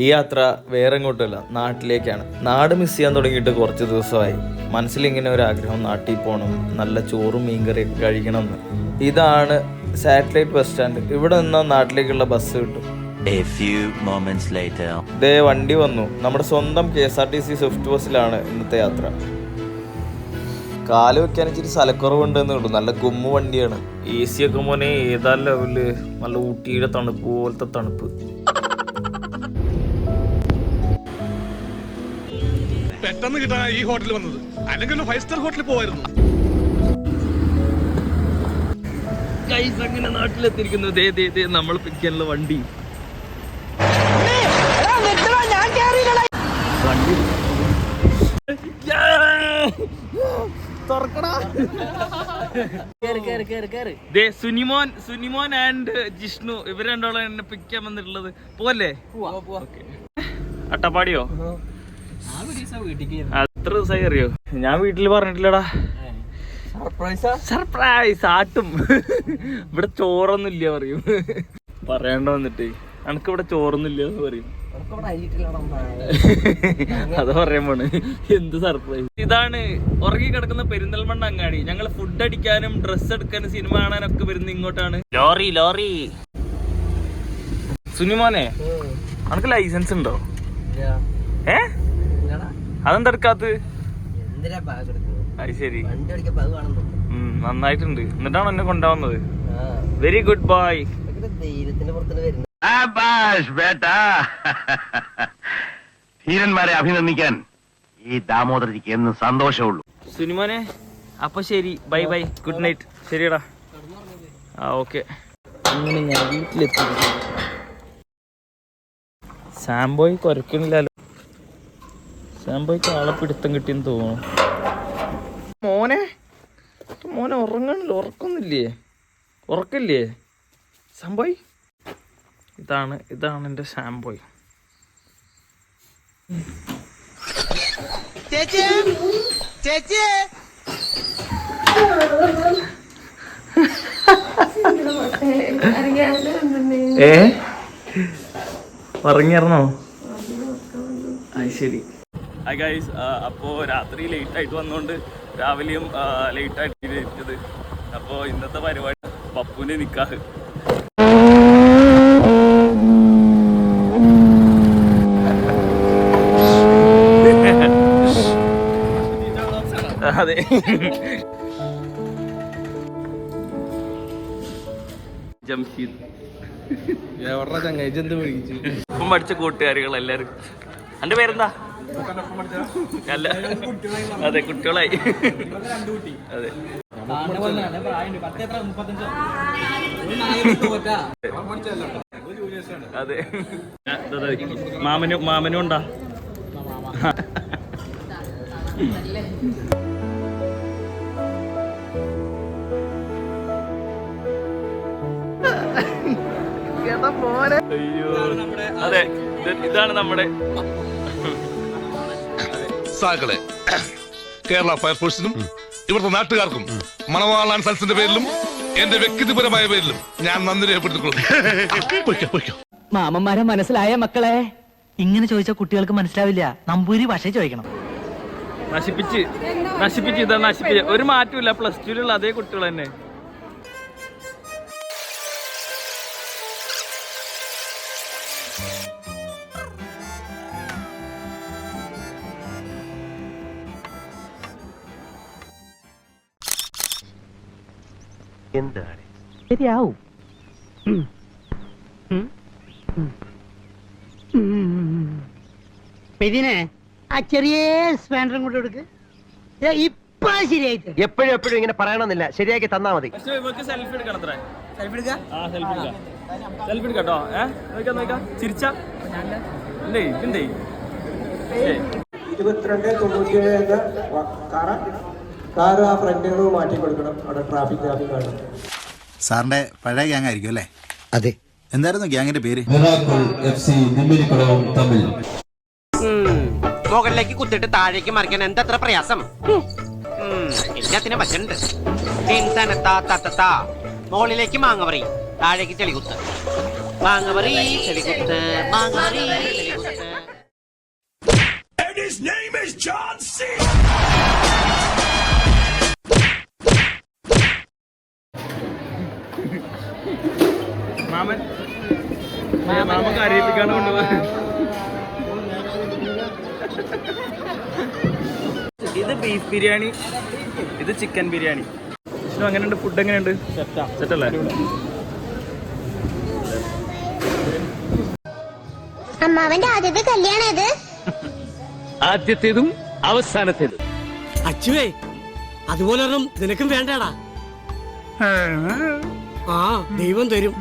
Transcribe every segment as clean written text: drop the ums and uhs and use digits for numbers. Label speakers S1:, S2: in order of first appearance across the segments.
S1: ഈ യാത്ര വേറെ എങ്ങോട്ടുമല്ല, നാട്ടിലേക്കാണ്. നാട് മിസ് ചെയ്യാൻ തുടങ്ങിയിട്ട് കുറച്ച് ദിവസമായി. മനസ്സിലിങ്ങനെ ഒരു ആഗ്രഹം, നാട്ടിൽ പോകണം, നല്ല ചോറും മീൻകറിയൊക്കെ കഴിക്കണം എന്ന്. ഇതാണ് സാറ്റലൈറ്റ് ബസ് സ്റ്റാൻഡ്. ഇവിടെ നിന്നാൽ നാട്ടിലേക്കുള്ള ബസ് കിട്ടും. ദേ വണ്ടി വന്നു. നമ്മുടെ സ്വന്തം KSRTC സ്വിഫ്റ്റ് ബസ്സിലാണ് ഇന്നത്തെ യാത്ര. കാല് വെക്കാൻ ഇച്ചിരി സ്ഥലക്കുറവുണ്ടെന്നേ ഉള്ളൂ. നല്ല ഗുമ്മു വണ്ടിയാണ്. AC ഒക്കെ മോനെ ഏതാ ലെവല്, നല്ല ഊട്ടിയുടെ തണുപ്പ് പോലത്തെ തണുപ്പ്.
S2: പെട്ടെന്ന് കിട്ടാൻ ഈ ഹോട്ടലിൽ വന്നത്, അല്ലെങ്കിൽ 5 സ്റ്റാർ ഹോട്ടലിൽ പോവായിരുന്നു.
S1: അങ്ങനെ നാട്ടിലെത്തിയിരിക്കുന്നു. നമ്മൾ പിക്കാനുള്ള വണ്ടി സുനിമോൻ ആൻഡ് ജിഷ്ണു ഇവർ രണ്ടോളം എന്നെ പിക്കാൻ വന്നിട്ടുള്ളത്. പോലെ അട്ടപ്പാടിയോ? അത്ര ദിവസമായി അറിയോ? ഞാൻ വീട്ടില് പറഞ്ഞിട്ടില്ലടാ. സർപ്രൈസ് ആട്ടും. ഇവിടെ ചോറൊന്നും ഇല്ല പറയും. പറയണ്ട വന്നിട്ട് എനക്ക് ഇവിടെ ചോറൊന്നും ഇല്ല എന്ന് പറയും. അത് പറയാൻ പോണ്. എന്ത് സർപ്രൈസ്. ഇതാണ് ഉറങ്ങി കിടക്കുന്ന പെരിന്തൽമണ്ണ അങ്ങാടി. ഞങ്ങൾ ഫുഡ് അടിക്കാനും ഡ്രസ്സ് എടുക്കാനും സിനിമ കാണാനൊക്കെ വരുന്ന ഇങ്ങോട്ടാണ്. ലോറി സുനിമോനെ, അനക്ക് ലൈസൻസ് ഉണ്ടോ? അതെന്താ എടുക്കാത്ത? അത് ശരി, നന്നായിട്ടുണ്ട്. എന്നിട്ടാണ് എന്നെ കൊണ്ടുവന്നത്. Very good boy.
S3: ധീരന്മാരെ അഭിനന്ദിക്കാൻ ഈ ദാമോദരജിക്ക് എന്ന് സന്തോഷമുള്ളൂ.
S1: സുനിമോനെ അപ്പൊ ശരി, ബൈ ബൈ, ഗുഡ് നൈറ്റ്. ശരിയടാ. ഓക്കെ. അങ്ങനെ ഞാൻ വീട്ടിലെത്തി. സാംബോയ് കുരക്കണില്ലല്ലോ. സാംബോയ്ക്ക് ആളെ പിടുത്തം കിട്ടിയെന്ന് തോന്നുന്നു. മോനെ ഉറങ്ങണില്ല, ഉറക്കില്ലേ സാംബോയ്? ഇതാണ് എൻ്റെ സാംബോയ്. പറഞ്ഞോ? അത് ശരി. ഹായ് ഗൈസ്, അപ്പോൾ രാത്രി ലേറ്റായിട്ട് വന്നുകൊണ്ട് രാവിലെയും ലേറ്റായിട്ട് ഇരിച്ചത്. അപ്പോൾ ഇന്നത്തെ പരിപാടി പപ്പുവിൻ്റെ നിക്കാഹ്. അതെ, ജംഷീദ് ഇപ്പം പഠിച്ച കൂട്ടുകാരികൾ എല്ലാവരും. എൻ്റെ പേരെന്താ? അല്ല, അതെ, കുട്ടികളായി. അതെ, അതെ. മാമനും ഉണ്ടാ? അയ്യോ, അതെ, ഇതാണ് നമ്മുടെ
S2: സാക്കളെ. കേരള ഫയർഫോഴ്സിനും ഇവിടുത്തെ നാട്ടുകാർക്കും മണവാളാൻ സൽസിന്റെ പേരിലും എന്റെ വ്യക്തിപരമായ പേരിലും ഞാൻ നന്ദി രേഖപ്പെടുത്തിക്കൊള്ളുന്നു.
S4: മാമന്മാരെ മനസ്സിലായ മക്കളെ? ഇങ്ങനെ ചോദിച്ചാൽ കുട്ടികൾക്ക് മനസ്സിലാവില്ല. നമ്പൂരി ഭാഷ ചോദിക്കണം.
S1: നശിപ്പിച്ച് ഇതാ നശിപ്പിച്ച്. ഒരു മാറ്റമില്ല. +2 അതേ കുട്ടികൾ തന്നെ.
S3: എന്താണ്
S4: ശരിയാവും. ഇതിനെ ആ ചെറിയ സ്പാൻഡറും കൂടെ എടുക്ക്. ഇപ്പൊ ശരിയായിട്ട്
S3: എപ്പോഴും ഇങ്ങനെ പറയണമെന്നില്ല, ശരിയാക്കി തന്നാ മതി.
S1: സെൽഫി എടുക്കണം. സെൽഫി എടുക്കാട്ടോ. ചിരിച്ചാ
S5: 2297 കാർ ആ ഫ്രണ്ടുകൾ മാറ്റി കൊടുക്കണം. അവിടെ ട്രാഫിക് ആണ്.
S6: സാറിന്റെ പഴയ ഗ്യാങ് ആയിരിക്കും അല്ലേ?
S3: അതെ.
S6: എന്തായിരുന്നു ഗ്യാങ്ങിന്റെ പേര്?
S7: മുകളിലേക്ക് കുത്തിട്ട് താഴേക്ക് മറിക്കാൻ എന്തത്ര പ്രയാസം? എല്ലാത്തിനും വച്ചുണ്ട്. മുകളിലേക്ക് മാങ്ങ പറയും, താഴേക്ക് ചെളികുത്ത്. മാങ്ങ പറയും, ചെളികുത്ത്, മാങ്ങ പറയും, ചെളികുത്ത്.
S1: മാമൻ മാമൻ കരയിപ്പിക്കാണ്ട് കൊണ്ടുപോകാൻ. ഇത് ബീഫ് ബിരിയാണി, ഇത് ചിക്കൻ ബിരിയാണി. വിഷ്ണു എങ്ങനെയുണ്ട്? ഫുഡ് എങ്ങനെയുണ്ട്? സെറ്റല്ലേ?
S8: അമ്മാവന്റെ ആദ്യത്തെ കല്യാണം ഇത്.
S3: ആദ്യത്തേതും അവസാനത്തേതും.
S9: അച്ചുവേ അതുപോലെ ഒന്നും നിനക്കും വേണ്ടടാ. ആ ദൈവം തരും.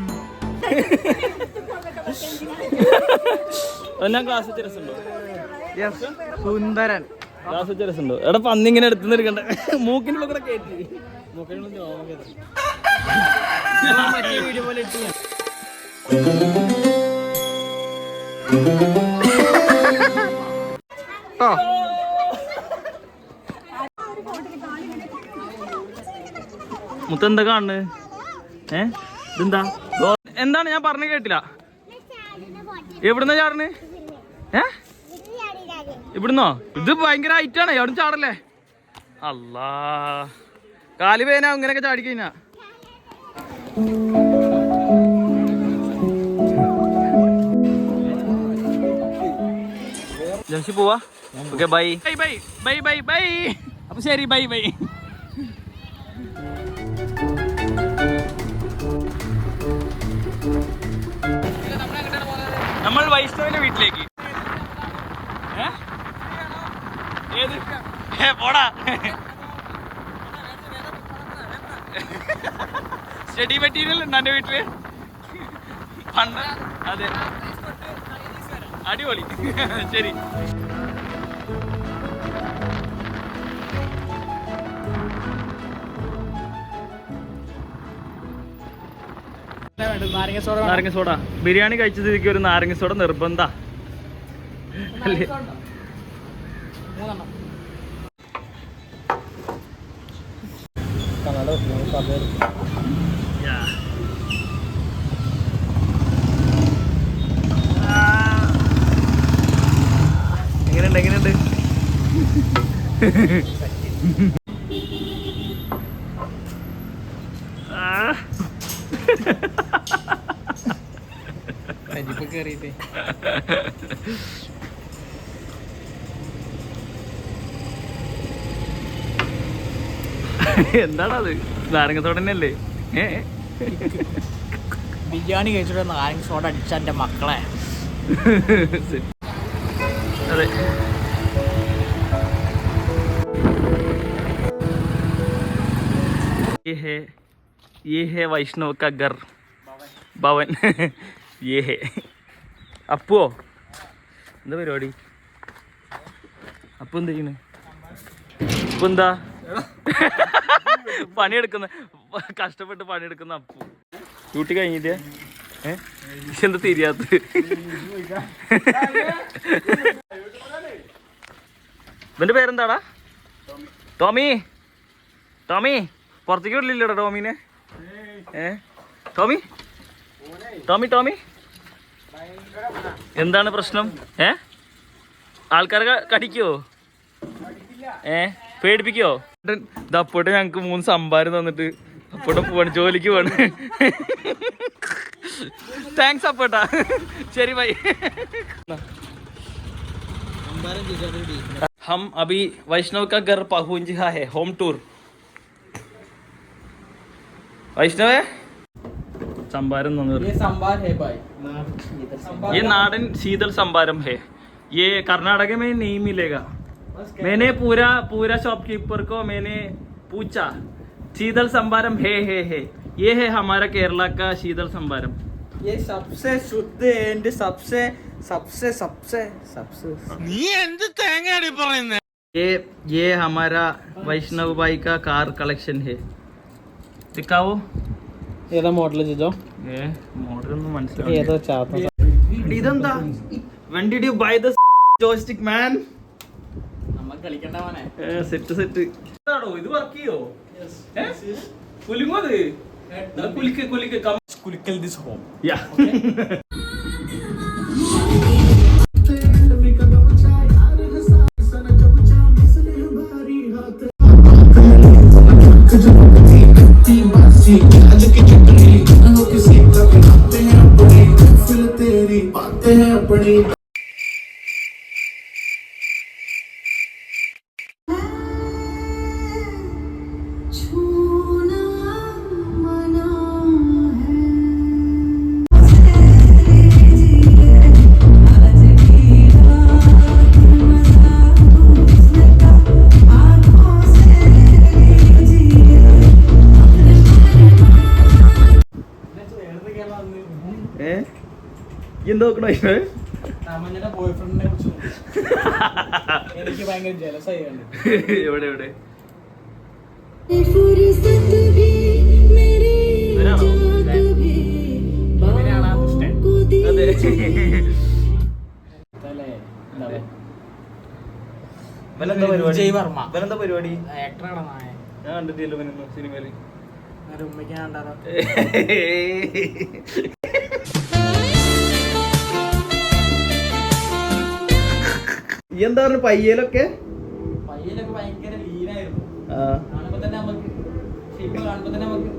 S1: ഞാൻ ക്ലാസ് വെച്ച രസമുണ്ടോ? സുന്ദരൻ ക്ലാസ് വെച്ച രസമുണ്ടോ? എടാ പന്നിങ്ങനെ എടുത്തുനിന്ന് എടുക്കണ്ട. മൂക്കിനുള്ള കൂടെ കയറ്റി വീഡിയോ പോലെ ഇട്ട് ഞാൻ. മുത്തെന്താ കാണുന്നത്? ഇതെന്താ? എന്താണ്? ഞാൻ പറഞ്ഞു കേട്ടില്ല. എവിടുന്ന ചാടണ്? ഇവിടുന്നോ? ഇത് ഭയങ്കര ഹൈറ്റാണ്. എവിടെ ചാടല്ലേ? അല്ലാ, കാല് വേന ഇങ്ങനെയൊക്കെ ചാടിക്കഴിഞ്ഞാ. ജംഷി പോവാ. Okay, bye bye bye bye bye bye. അപ്പൊ ശരി, ബൈ ബൈ. നമ്മൾ വൈഷ്ണവിന്റെ വീട്ടിലേക്ക്. ഏത്? പോടാ. സ്റ്റഡി മെറ്റീരിയൽ ഉണ്ട് എന്റെ വീട്ടില് പണ്ട്. അതെ, അടിപൊളി. ശരി. നാരങ്ങ സോഡ. ബിരിയാണി കഴിച്ച സ്ഥിതിക്ക് ഒരു നാരങ്ങ സോഡ നിർബന്ധ അല്ലേ? എങ്ങനെയുണ്ട്? എങ്ങനെയുണ്ട്? എന്താണത്? നാരങ്ങ സോഡ തന്നെയല്ലേ?
S4: ബിരിയാണി കഴിച്ചിട്ട് നാരങ്ങ സോഡ അടിച്ച എന്റെ മക്കളെ.
S1: അതെ. ये है वैष्णव का घर, भवन. ये है. അപ്പോ എന്താ പരിപാടി? അപ്പൊ എന്താ ചെയ്യുന്നു? അപ്പൊ എന്താ പണിയെടുക്കുന്ന, കഷ്ടപ്പെട്ട് പണിയെടുക്കുന്ന അപ്പു. ഡ്യൂട്ടി കഴിഞ്ഞില്ല? എന്താ തിരിയാത്ത? ഇവന്റെ പേരെന്താടാ? ടോമി. ടോമി പുറത്തേക്ക് വിടില്ലടാ ടോമിനെ. ടോമി ടോമി ടോമി എന്താണ് പ്രശ്നം? ആൾക്കാരെ കടിക്കോ? പേടിപ്പിക്കോ? അപ്പോട്ടെ ഞങ്ങക്ക് 3 സംഭാരം തന്നിട്ട് അപ്പോട്ടെ പോവാണ്, ജോലിക്ക് പോവാണ്. താങ്ക്സ് അപ്പോട്ടാ. ശരി, ബൈ. हम अभी वैष्णव का घर पहुंच गया है. Home tour. वैष्णव है संभारम. ये संभार है भाई. ये नाडन शीतल संभारम है. ये कर्नाटक में नहीं मिलेगा. मैंने पूरा शॉपकीपर को मैंने पूछा. शीतल संभारम है. ये है हमारा केरला का शीतल संभारम.
S4: ये सबसे शुद्ध एंड सबसे सबसे सबसे सबसे
S1: ये हमारा वैष्णव भाई का कार कलेक्शन है. दिखाओ.
S4: ഏതാ മോഡൽ ചോദിച്ചോ?
S1: മോഡൽ ഒന്നും മനസ്സിലായി.
S4: ഏതോ ചാത്ത.
S1: ഇതെന്താ? When did you buy the joystick, man?
S4: നമ്മൾ കളിക്കണ്ട മോനെ.
S1: സെറ്റ്. ഇതാണോ ഇത്? വർക്ക് ചെയ്യോ? കുലുങ്ങോ അത്? കുലുക്കൽ ദിസ് ഹോം. യാ.
S5: अपनी
S1: എന്താ നോക്കണോ
S4: ബോയ്ഫ്രണ്ടിനെ കുറിച്ച് എനിക്ക് ഭയങ്കര ജലസായി
S1: എവിടെ എവിടെ അതെ
S4: വിജയ് വർമ്മ
S1: ഇവനെന്താ പരിപാടി
S4: ആക്ടറാണ്
S1: ഞാൻ കണ്ടിട്ടില്ല സിനിമയില്
S4: ഉമ്മയ്ക്ക് കണ്ടാലോ
S1: എന്താ പറഞ്ഞു പയ്യലൊക്കെ
S4: പയ്യനൊക്കെ ഭയങ്കര ലീനായിരുന്നു കാണുമ്പോ തന്നെ നമുക്ക് ഷേപ്പ് കാണുമ്പോ തന്നെ നമുക്ക്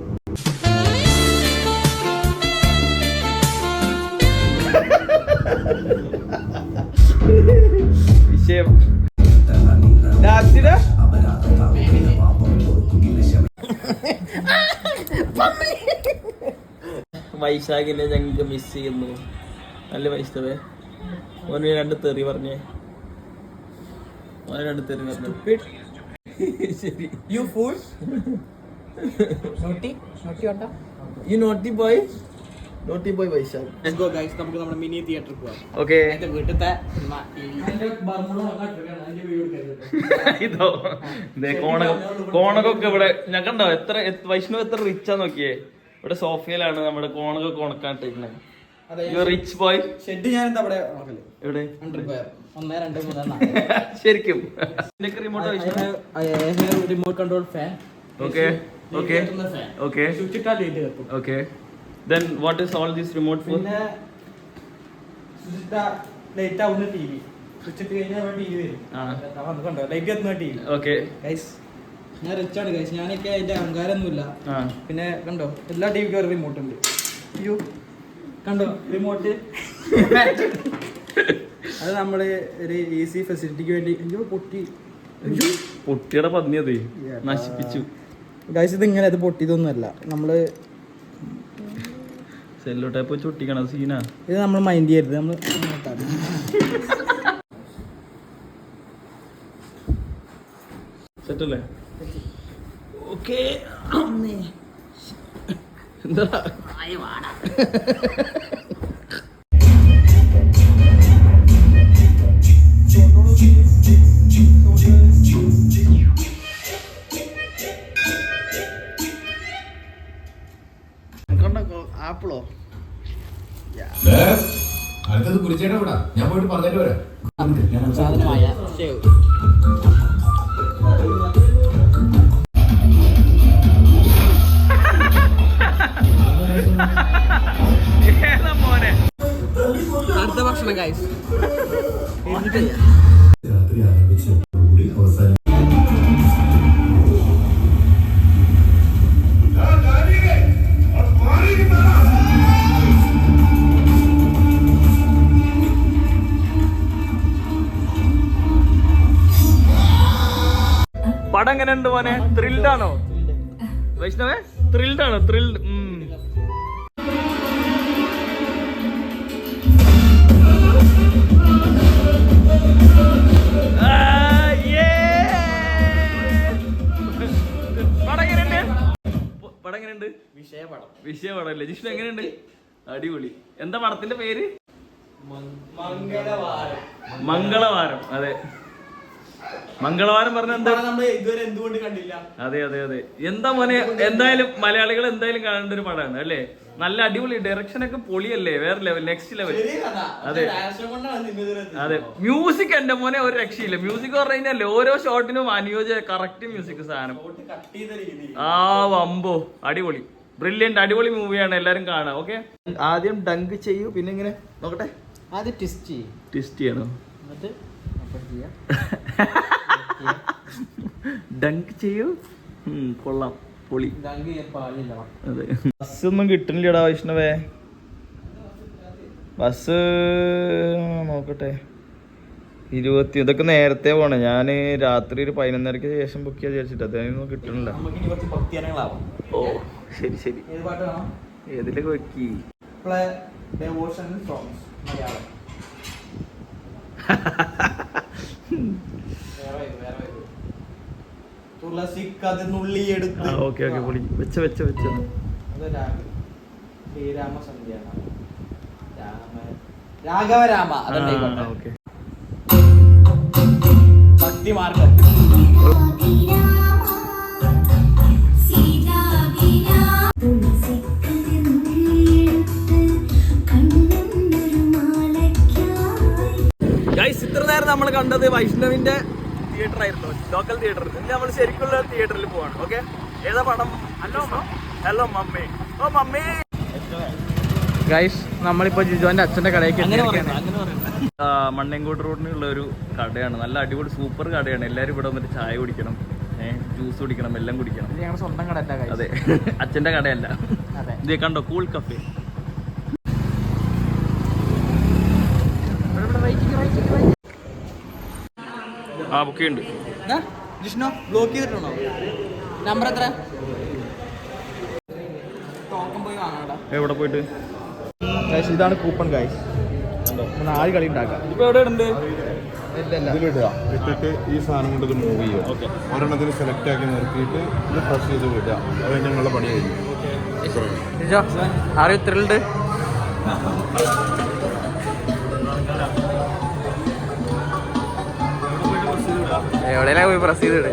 S1: വിഷയം വൈശാഖിനെ ഞങ്ങൾക്ക് മിസ് ചെയ്യുന്നു. നല്ല വൈഷ്ണവേ ഓന് 2 തെറി പറഞ്ഞേ. ഓന് 2 തെറി പറഞ്ഞു. ശരി.
S4: യു ഫൂൾ നോട്ടി കണ്ടോ
S1: you naughty boy Vaishakh.
S4: Let's go guys, നമുക്ക് നമ്മുടെ മിനി തിയേറ്ററിൽ പോവാം.
S1: ഓക്കേ.
S4: എന്റെ വീട്ടിലത്തെ
S1: ഇതോ കോണകൊക്കെ ഇവിടെ ഞാൻ കണ്ടോ എത്ര വൈഷ്ണവ് എത്ര റിച്ചാ നോക്കിയേ. ഇവിടെ സോഫയിലാണ് നമ്മുടെ കോണകൊക്കെ ഉണക്കാണ്ടിരിക്കണേ. Rich boy.
S4: ഷെഡ് ഞാൻ എന്താ ഇവിടെ
S1: എവിടെ
S4: 1 2 3 4
S1: ശരിക്കും
S4: remote control fan.
S1: Okay. Then what is all this remote for?
S4: പിന്നെ ലൈറ്റ് ആവുന്ന ടിവി സ്വിച്ച് ഇട്ട് കഴിഞ്ഞാൽ ടിവി വരും. കണ്ടോ ലൈറ്റ് എത്തുന്ന ടിവി.
S1: Okay.
S4: ഗൈസ് ഞാൻ റിച്ച് ആണ് ഗൈസ്. ഞാനൊക്കെ അതിന്റെ അഹങ്കാരമൊന്നുമില്ല.
S1: Ah.
S4: പിന്നെ കണ്ടോ എല്ലാ ടിവിക്കും ഒരു റിമോട്ട് ഉണ്ട്. അയ്യോ കണ്ടോ റിമോട്ട്. അത് നമ്മുടെ ഒരു ഈസി ഫെസിലിറ്റിക്ക് വേണ്ടി. അയ്യോ
S1: പൊട്ടിയുടെ പന്നിയത് നശിപ്പിച്ചു.
S4: ഗൈസ് ഇത് ഇങ്ങനെ ഇത് പൊട്ടിയതൊന്നുമല്ല. നമ്മള്
S1: സെല്ലോ ടൈപ്പ് വെച്ച് ഒട്ടിക്കണം സീനാ.
S4: ഇത് നമ്മൾ മൈൻഡ് ചെയ്യരുത്. നമ്മൾ
S1: സെറ്റല്ലേ? ഓക്കെ. എന്താ ആപ്പിളോ?
S6: അടുത്തത് കുറിച്ചേട്ടാ വിടാ, ഞാൻ പോയിട്ട് പറഞ്ഞിട്ട് വരാം.
S4: സാധനമായ അടുത്ത ഭക്ഷണം ഗൈസ്.
S6: രാത്രി ആരംഭിച്ചോടുകൂടി അവസാനം
S1: പടം എങ്ങനെ ഉണ്ട് മോനെ? ത്രിൽഡ് ആണോ വൈഷ്ണവേ? ത്രിൽഡ് ആണോ? ത്രിൽഡ്. പടം എങ്ങനെയുണ്ട്? വിഷയപടം അല്ലേ? ജിഷ്ണു എങ്ങനെയുണ്ട്? അടിപൊളി. എന്താ പടത്തിന്റെ പേര്? മംഗളവാരം. അതെ, മംഗളവാരം പറഞ്ഞ എന്താ?
S4: ഇതുവരെ എന്തുകൊണ്ട് കണ്ടില്ല.
S1: അതെ. എന്താ മോനെ, എന്തായാലും മലയാളികൾ എന്തായാലും കാണേണ്ട ഒരു പടമാണ് അല്ലേ? നല്ല അടിപൊളി ഡയറക്ഷൻ ഒക്കെ പൊളിയല്ലേ? വേറെ ലെവൽ, നെക്സ്റ്റ് ലെവൽ. അതെ. മ്യൂസിക് എന്റെ മോനെ ഒരു രക്ഷയില്ല. മ്യൂസിക് പറഞ്ഞു കഴിഞ്ഞാൽ ഓരോ ഷോട്ടിനും അനുയോജ്യ കറക്റ്റ് മ്യൂസിക് സാധനം. വമ്പോ അടിപൊളി, ബ്രില്യന്റ്, അടിപൊളി മൂവിയാണ്. എല്ലാരും കാണാം. ഓക്കെ, ആദ്യം ഡങ്ക് ചെയ്യൂ, പിന്നെ ഇങ്ങനെ നോക്കട്ടെ.
S4: ആദ്യം ട്വിസ്റ്റ്
S1: ചെയ്യണോ? ഡങ്ക് ചെയ്യൂ. കൊള്ളാം, പൊളി. അതെ, ബസ്സൊന്നും കിട്ടുന്നില്ലടാ വൈഷ്ണവേ. ബസ് നോക്കട്ടെ 20. ഇതൊക്കെ നേരത്തെ പോണേ. ഞാൻ രാത്രി ഒരു 11:30 ശേഷം ബുക്ക് ചെയ്യാൻ വിചാരിച്ചിട്ട് അതൊന്നും കിട്ടണില്ല. ഓ ശരി ശരി. ഏതിലൊക്കെ വെക്കി ഓക്കെ ഓക്കെ പൊളി. വെച്ച
S4: രാഘവരാമ
S1: ഓക്കെ.
S4: ഭക്തിമാർഗം.
S1: ഗൈസ്, ഇത്ര നേരം നമ്മൾ കണ്ടത് വൈഷ്ണവിന്റെ തിയേറ്റർ ആയിരുന്നു, ലോക്കൽ തിയേറ്ററിൽ. ഇനി നമ്മൾ ശരിക്കുള്ള തിയേറ്ററിൽ പോവാണ്. ഓക്കെ, ഏതാ പടം? Hello mummy. Oh mummy. Guys, നമ്മളിപ്പോ ജിജോന്റെ അച്ഛന്റെ കടയ്ക്ക് മണ്ണേങ്കോട് റോഡിനുള്ള ഒരു കടയാണ്. നല്ല അടിപൊളി സൂപ്പർ കടയാണ്. എല്ലാവരും ഇവിടെ വന്നിട്ട് ചായ കുടിക്കണം, ജ്യൂസ് കുടിക്കണം, എല്ലാം കുടിക്കണം.
S4: ഞങ്ങളുടെ സ്വന്തം കട അല്ല.
S1: അതെ, അച്ഛന്റെ കടയല്ല. ഇത് കണ്ടോ, കൂൾ കഫേ. ആ ബുക്ക് ചെയ്യുന്നുണ്ട്.
S4: ജിഷ്ണു ബ്ലോക്ക് ചെയ്തിട്ടുണ്ടോ? നമ്പർ എത്ര? ടോക്കൺ പോയി വാങ്ങാടാ.
S1: എവിടെ പോയിട്ട്?
S5: ഇതാണ് കൂപ്പൺ ഗൈസ്. 4 കളി ഉണ്ടാക്കാം.
S1: ഇപ്പൊ എവിടെ ഉണ്ട്?
S6: ഇട്ടിട്ട് ഈ സാധനം കൊണ്ട് ഇത് മൂവ് ചെയ്യുക. ഒരെണ്ണത്തിന് സെലക്ട് ആക്കി നിർത്തിയിട്ട് ഇത് പ്രസ് ചെയ്ത് വിടുക. അത് ഞങ്ങളുടെ പണി കഴിഞ്ഞു.
S4: Are you thrilled? എവിടെയാ പോയി പ്രസ് ചെയ്തിട്.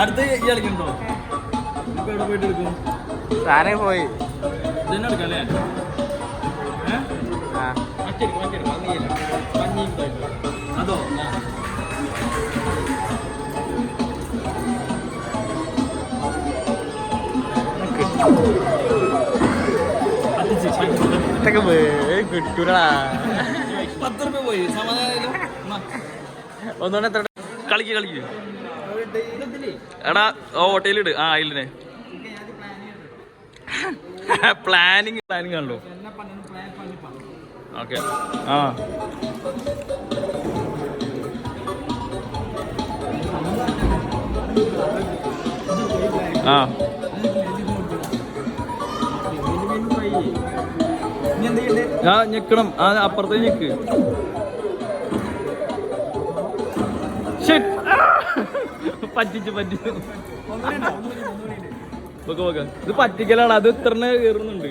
S1: അടുത്ത് കളിക്കണ്ടോ? ഇപ്പൊ എവിടെ പോയിട്ട് എടുക്കും?
S4: താനേ പോയി.
S1: ഇതന്നെ എടുക്കാം അല്ലേ? അതോ
S4: കിട്ടൂടാ.
S1: 10 രൂപ പോയി. സമാധാനം.
S4: ഒന്നുകൂടെ എത്ര?
S1: കളിക്ക് എടാ. ഹോട്ടലിട്. ആ അതിലിനെ പ്ലാനിങ് ആണല്ലോ. ഓക്കെ. ആ ആ ഞാൻ ഞെക്കണം. ആ അപ്പുറത്തെ ഞെക്ക്. പറ്റിച്ചു. ഇത് പറ്റിക്കലാണ്. അത് ഇത്ര കയറുന്നുണ്ട്.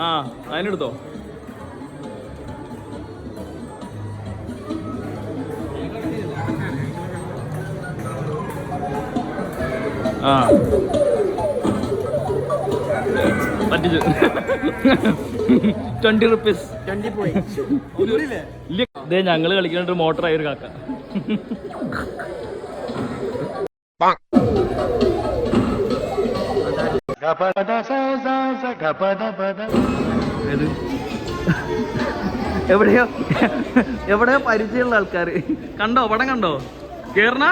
S1: ആ അതിനെടുത്തോ. ആ പറ്റിച്ചു. 20 റുപ്പീസ്.
S4: 20 പോയി.
S1: ഇതേ ഞങ്ങള് കളിക്കുന്നുണ്ട് മോട്ടറായ ഒരു കാക്ക. എവിടെയോ പരിചയമുള്ള ആൾക്കാര് കണ്ടോ? പടം കണ്ടോ? കേറണ?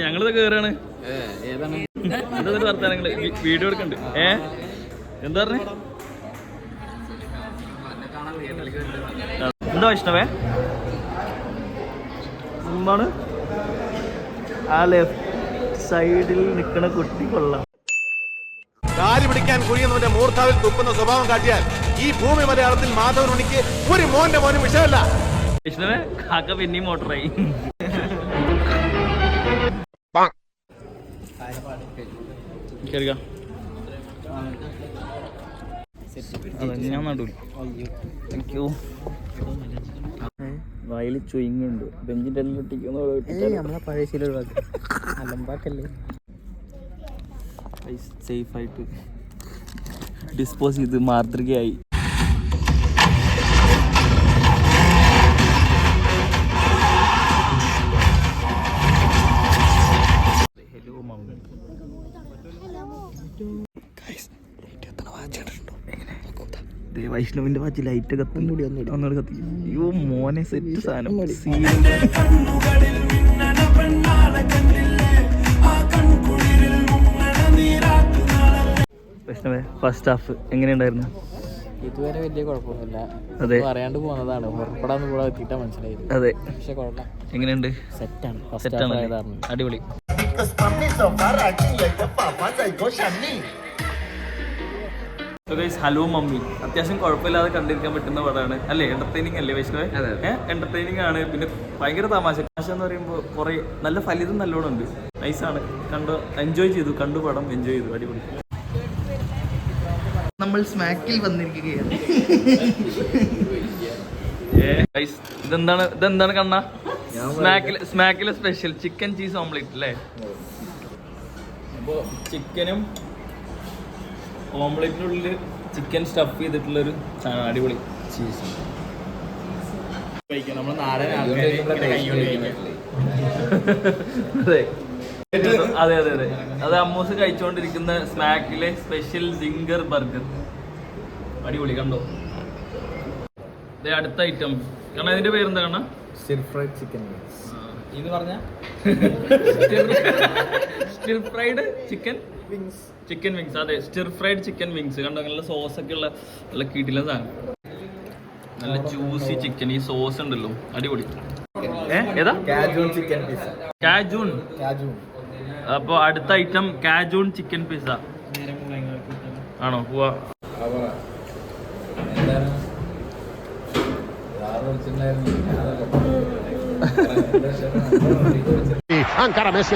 S1: ഞങ്ങളിത് കേറാണ്. എന്താ വർത്താനങ്ങള്? വീഡിയോ എടുക്കണ്ട്. എന്താ പറഞ്ഞേ? എന്താ വൈഷ്ണവേ? എന്താണ് ആ ലെഫ്റ്റ് സൈഡിൽ നിൽക്കണ കുട്ടി? കൊള്ളാം.
S2: കാല് പിടിക്കാൻ കുഴിയുന്നവന്റെ മൂർത്താവിൽ തുപ്പുന്ന സ്വഭാവം കാട്ടിയാൽ ഈ ഭൂമി മലയാളത്തിൽ മാധവൻ ഉണിക്ക് ഒരു മോന്റെ മോനും വിഷയമല്ല.
S1: വൈഷ്ണവേ, കാക്ക പിന്നെയും മോട്ടറായി. ഞാൻ നടുവിൽ. Thank you. വയലിൽ ചുയിങ്ങുണ്ട്. ബെഞ്ചിൻ്റെ എല്ലാം
S4: നമ്മളെ പഴയ ശീലം അലമ്പാക്കല്ലേ.
S1: സേഫായിട്ട് ഡിസ്പോസ് ചെയ്ത് മാതൃകയായി. Hello mummy. ഇത് വൈഷ്ണവിന്റെ വാച്ച് ലൈറ്റ് കത്തുകൂടി ഒന്നുകൂടി കത്തി. അയ്യോ മോനെ സെറ്റ് സാധനം. വൈഷ്ണവേ ഫസ്റ്റ് ഹാഫ് എങ്ങനെയുണ്ടായിരുന്നു?
S4: ഇതുവരെ വലിയ കുഴപ്പമൊന്നുമില്ല.
S1: അതെ,
S4: പറയാണ്ട് പോകുന്നതാണ്, പുറപ്പെടാന്ന് കൂടെ എത്തിയിട്ടാ മനസ്സിലായത്.
S1: അതെ,
S4: പക്ഷെ കുഴപ്പമില്ല,
S1: എങ്ങനെയുണ്ട്?
S4: സെറ്റാണ്.
S1: സെറ്റാണ്, അടിപൊളി. ഹലോ മമ്മി അത്യാവശ്യം കുഴപ്പമില്ലാതെ കണ്ടിരിക്കാൻ പറ്റുന്ന പടമാണ് അല്ലേ? എന്റർടൈനിങ് അല്ലേ വൈഷ്ണവേ? എന്റർടൈനിങ് ആണ്. പിന്നെ ഭയങ്കര തമാശ എന്ന് പറയുമ്പോൾ കുറെ നല്ല ഫലിതം നല്ലോണം ഉണ്ട്. നൈസാണ്, കണ്ടു എൻജോയ് ചെയ്തു, കണ്ടു പടം എൻജോയ് ചെയ്തു, അടിപൊളി. നമ്മൾ സ്മാക്കിൽ വന്നിരിക്കുകയാണ്. ഇതെന്താണ് കണ്ണ? സ്മാക്കിലെ സ്പെഷ്യൽ ചിക്കൻ ചീസ് ഓംലെറ്റ് അല്ലേ? അപ്പോൾ ചിക്കനും ഓംലെറ്റിനുള്ളിൽ ചിക്കൻ സ്റ്റഫ് ചെയ്തിട്ടുള്ളൊരു സാധനം, അടിപൊളി. ചീസ് നമ്മൾ നാടൻ അതെ അതെ അതെ, അത് അമ്മൂസ് കഴിച്ചുകൊണ്ടിരിക്കുന്ന സ്മാക്കിലെ സ്പെഷ്യൽ സിംഗർ ബർഗർ, അടിപൊളി. കണ്ടോ? അടുത്ത ഐറ്റം കാരണം ഇതിന്റെ പേരെന്താ കാണാ?
S5: സ്റ്റിർ ഫ്രൈഡ് ചിക്കൻ
S1: ഇത് പറഞ്ഞ സ്റ്റിർ ഫ്രൈഡ് ചിക്കൻ വിങ്സ്. അതെ, സ്റ്റിർ ഫ്രൈഡ് ചിക്കൻ വിങ്സ്. കണ്ടോ? നല്ല സോസ് ഒക്കെ ഉള്ള നല്ല കിടിലൻ സാധനം, നല്ല ജ്യൂസി ചിക്കൻ. ഈ സോസ് ഉണ്ടല്ലോ, അടിപൊളി. ഏതാ? കാജൂൺ. അപ്പൊ അടുത്ത ഐറ്റം കാജൂൺ ചിക്കൻ പിസ്സ ആണോ? പോവാ.
S2: Ancora Messi.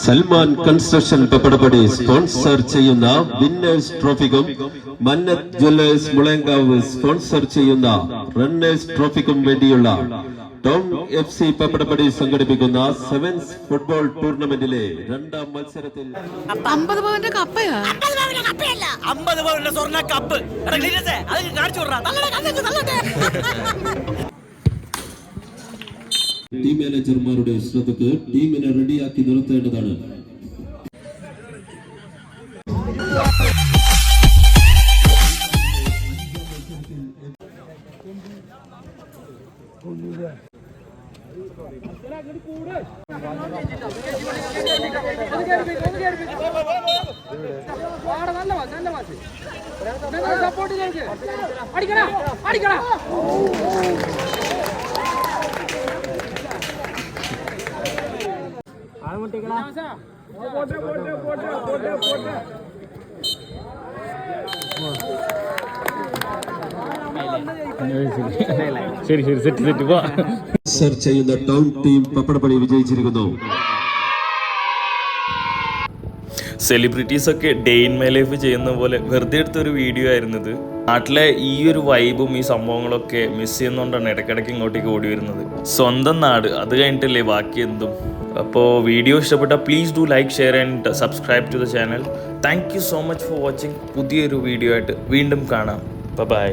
S10: Salman construction Pappadappadi sponsor ചെയ്യുന്ന വിന്നേഴ്സ് ട്രോഫിക്കും മന്നത്ത് ജ്വല്ലേഴ്സ് മുളയങ്കാവ് സ്പോൺസർ ചെയ്യുന്ന റണ്ണേഴ്സ് ട്രോഫിക്കും വേണ്ടിയുള്ള ടൗൺ FC പപ്പടപ്പടി സംഘടിപ്പിക്കുന്ന സെവൻസ് ഫുട്ബോൾ ടൂർണമെന്റിലെ രണ്ടാം മത്സരത്തിൽ
S9: 50 പവന്റെ കപ്പയാ?
S4: 50 പവന്റെ സ്വർണ്ണ കപ്പ് കാണിച്ചു.
S10: ടീം മാനേജർമാരുടെ ശ്രദ്ധക്ക് ടീമിനെ റെഡിയാക്കി നിർത്തേണ്ടതാണ്.
S3: ശരി സെറ്റ് പോ.
S10: സെർച്ച് ചെയ്യുന്ന ടൗൺ ടീം പപ്പടപ്പടി വിജയിച്ചിരിക്കുന്നു.
S1: സെലിബ്രിറ്റീസ് ഒക്കെ ഡേ ഇൻ മൈ ലൈഫ് ചെയ്യുന്ന പോലെ വെറുതെ എടുത്തൊരു വീഡിയോ ആയിരുന്നു ഇത്. നാട്ടിലെ ഈ ഒരു വൈബും ഈ സംഭവങ്ങളൊക്കെ മിസ് ചെയ്യുന്നതുകൊണ്ടാണ് ഇടയ്ക്കിടയ്ക്ക് ഇങ്ങോട്ടേക്ക് ഓടി വരുന്നത്. സ്വന്തം നാട്, അത് കഴിഞ്ഞിട്ടല്ലേ ബാക്കി എന്തും. അപ്പോൾ വീഡിയോ ഇഷ്ടപ്പെട്ട please do like, share and subscribe to the channel. Thank you so much for watching. പുതിയൊരു വീഡിയോ ആയിട്ട് വീണ്ടും കാണാം. ബൈ.